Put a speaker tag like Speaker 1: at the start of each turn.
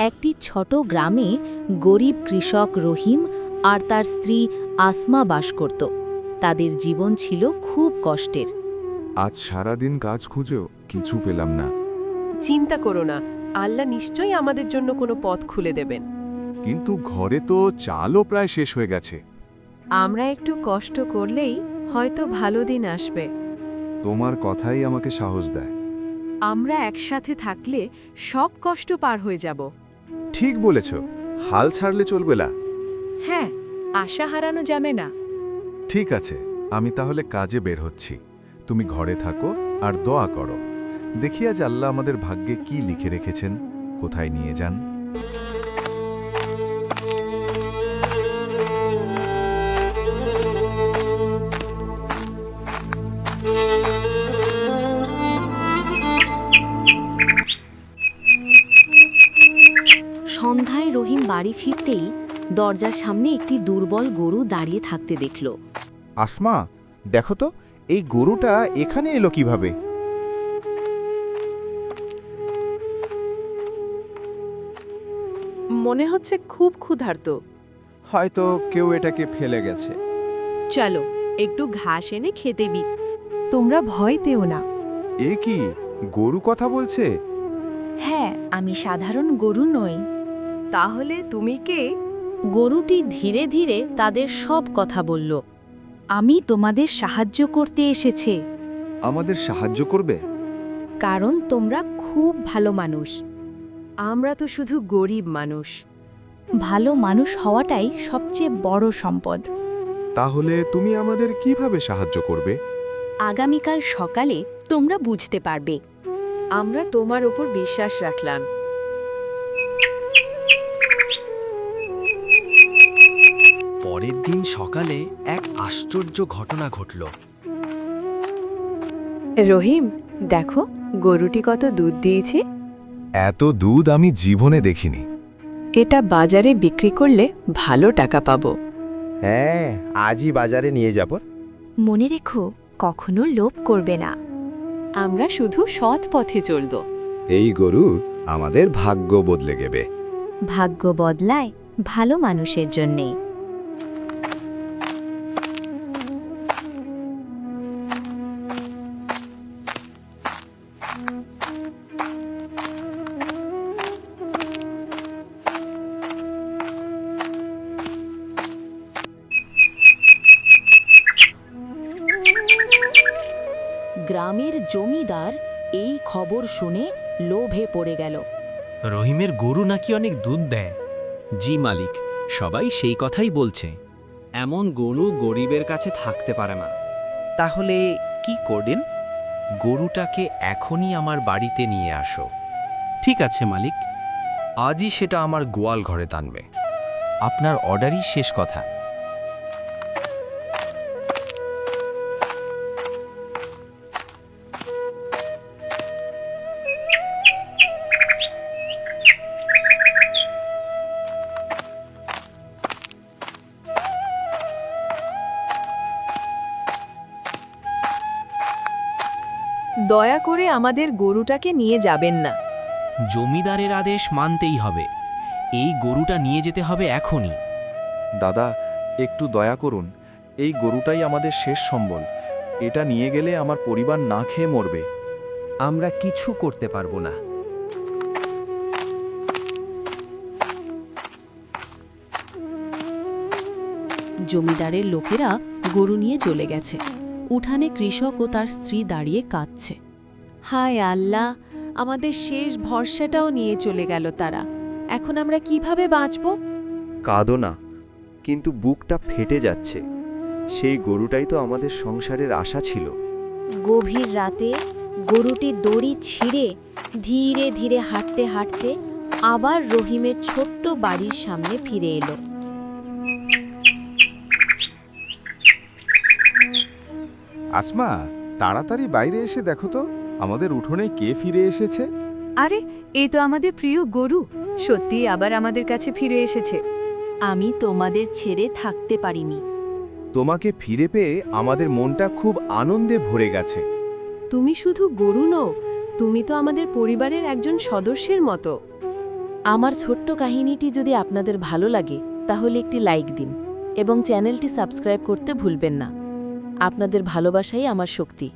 Speaker 1: একটি ছোট গ্রামে গরিব কৃষক রহিম আর তার স্ত্রী আসমা বাস করত। তাদের জীবন ছিল খুব কষ্টের।
Speaker 2: আজ সারাদিন কাজ খুঁজেও কিছু পেলাম না।
Speaker 3: চিন্তা করো না, আল্লাহ নিশ্চয়ই আমাদের জন্য কোনো পথ খুলে দেবেন।
Speaker 2: কিন্তু ঘরে তো চালও প্রায় শেষ হয়ে গেছে।
Speaker 3: আমরা একটু কষ্ট করলেই হয়তো ভালো দিন আসবে।
Speaker 2: তোমার কথাই আমাকে সাহস দেয়।
Speaker 3: আমরা একসাথে থাকলে সব কষ্ট পার হয়ে যাব।
Speaker 2: ঠিক বলেছ, হাল ছাড়লে চলবে না।
Speaker 3: হ্যাঁ, আশা হারানো যাবে না।
Speaker 2: ঠিক আছে, আমি তাহলে কাজে বের হচ্ছি। তুমি ঘরে থাকো আর দোয়া করো। দেখি আজ আল্লাহ আমাদের ভাগ্যে কি লিখে রেখেছেন, কোথায় নিয়ে যান।
Speaker 1: সন্ধ্যায় রহিম বাড়ি ফিরতেই দরজার সামনে একটি দুর্বল গরু দাঁড়িয়ে থাকতে দেখল।
Speaker 4: আসমা, দেখো তো এই গরুটা এখানে এলো কিভাবে?
Speaker 3: মনে হচ্ছে খুব ক্ষুধার্ত।
Speaker 4: হয়তো কেউ এটাকে ফেলে গেছে।
Speaker 3: চলো একটু ঘাস এনে খেতে দিই। তোমরা ভয় পেও না।
Speaker 4: এ কি, গরু কথা বলছে?
Speaker 1: হ্যাঁ, আমি সাধারণ গরু নই।
Speaker 3: তাহলে তুমি কে?
Speaker 1: গরুটি ধীরে ধীরে তাদের সব কথা বলল। আমি তোমাদের সাহায্য করতে এসেছে।
Speaker 2: আমাদের সাহায্য করবে?
Speaker 1: কারণ তোমরা খুব ভালো মানুষ।
Speaker 3: আমরা তো শুধু গরিব মানুষ।
Speaker 1: ভালো মানুষ হওয়াটাই সবচেয়ে বড় সম্পদ।
Speaker 2: তাহলে তুমি আমাদের কিভাবে সাহায্য করবে?
Speaker 1: আগামীকাল সকালে তোমরা বুঝতে পারবে।
Speaker 3: আমরা তোমার উপর বিশ্বাস রাখলাম।
Speaker 5: পরের দিন সকালে এক আশ্চর্য ঘটনা ঘটল।
Speaker 3: রহিম, দেখো গরুটি কত দুধ দিয়েছে।
Speaker 2: এত দুধ আমি জীবনে দেখিনি।
Speaker 3: এটা বাজারে বিক্রি করলে ভালো টাকা পাবো।
Speaker 4: হ্যাঁ, আজই বাজারে নিয়ে যাব।
Speaker 1: মনে রেখো, কখনো লোভ করবে না।
Speaker 3: আমরা শুধু সৎ পথে চলব।
Speaker 2: এই গরু আমাদের ভাগ্য বদলে গেবে।
Speaker 1: ভাগ্য বদলায় ভালো মানুষের জন্যে। গ্রামের জমিদার এই খবর শুনে লোভে পড়ে গেল।
Speaker 5: রহিমের গরু নাকি অনেক দুধ দেয়।
Speaker 6: জি মালিক, সবাই সেই কথাই বলছে।
Speaker 5: এমন গরু গরিবের কাছে থাকতে পারে না।
Speaker 6: তাহলে কি করবেন? গরুটাকে এখনই আমার বাড়িতে নিয়ে আসো। ঠিক আছে মালিক, আজই সেটা আমার গোয়াল ঘরে টানবে। আপনার অর্ডারই শেষ কথা।
Speaker 3: দয়া করে আমাদের গরুটাকে নিয়ে যাবেন না।
Speaker 6: জমিদারের আদেশ মানতেই হবে। এই গরুটা নিয়ে যেতে হবে এখনই।
Speaker 4: দাদা, একটু দয়া করুন। এই গরুটাই আমাদের শেষ সম্বল। এটা নিয়ে গেলে আমার পরিবার না খেয়ে মরবে।
Speaker 6: আমরা কিছু করতে পারবো না।
Speaker 1: জমিদারের লোকেরা গরু নিয়ে চলে গেছে। উঠানে কৃষক ও তার স্ত্রী দাঁড়িয়ে কাঁদছে। হায় আল্লাহ, আমাদের শেষ ভরসাটাও নিয়ে চলে গেল তারা। এখন আমরা কিভাবে বাঁচব?
Speaker 4: কাঁদো না, কিন্তু বুকটা ফেটে যাচ্ছে। সেই গরুটাই তো আমাদের সংসারের আশা ছিল।
Speaker 1: গভীর রাতে গরুটি দড়ি ছিঁড়ে ধীরে ধীরে হাঁটতে হাঁটতে আবার রহিমের ছোট্ট বাড়ির সামনে ফিরে এলো।
Speaker 2: আসমা, তাড়াতাড়ি বাইরে এসে দেখো তো আমাদের উঠোনে কে ফিরে এসেছে।
Speaker 3: আরে, এই তো আমাদের প্রিয় গরু সত্যি আবার আমাদের কাছে ফিরে এসেছে।
Speaker 1: আমি তোমাদের ছেড়ে থাকতে পারিনি।
Speaker 4: তোমাকে ফিরে পেয়ে আমাদের মনটা খুব আনন্দে ভরে গেছে।
Speaker 3: তুমি শুধু গরু নও, তুমি তো আমাদের পরিবারের একজন সদস্যের মতো।
Speaker 1: আমার ছোট্ট কাহিনীটি যদি আপনাদের ভালো লাগে তাহলে একটি লাইক দিন এবং চ্যানেলটি সাবস্ক্রাইব করতে ভুলবেন না। আপনাদের ভালোবাসাই আমার শক্তি।